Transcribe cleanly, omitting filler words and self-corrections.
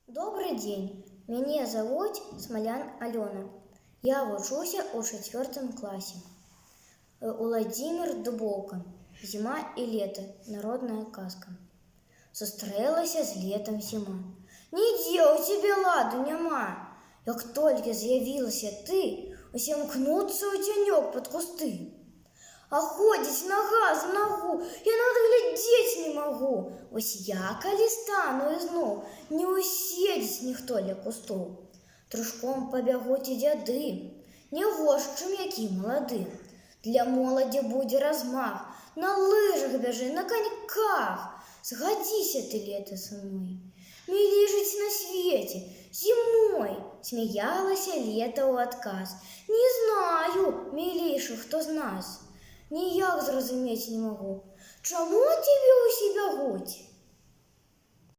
Добрый день, меня зовут Смолян Алена. Я вучуся у 4 классе. Владимир Дубовка. Зима и лето. Народная казка. Сустрэлася з летом зима. Нідзе у тебе ладу няма. Як толькі з'явілася ты, усе мкнуцца ў цянёк под кусты. А ходзіць нага за нагу я наглядзець не магу. Вось я, калі стану ізноў, не уседзіць ніхто ля кустоў. Трушком пабягуць і дзяды, не горш, чым які малады. Для моладзі будзе размах, на лыжах бяжы, на каньках. Згадзіся ты, лета, са мной. Мілей жыць на свеце, зімой. Смяялася лета ў адказ. Не знаю, мілейшы, хто з нас. Ніяк зразумець не магу, чаму цябе ўсе бягуць?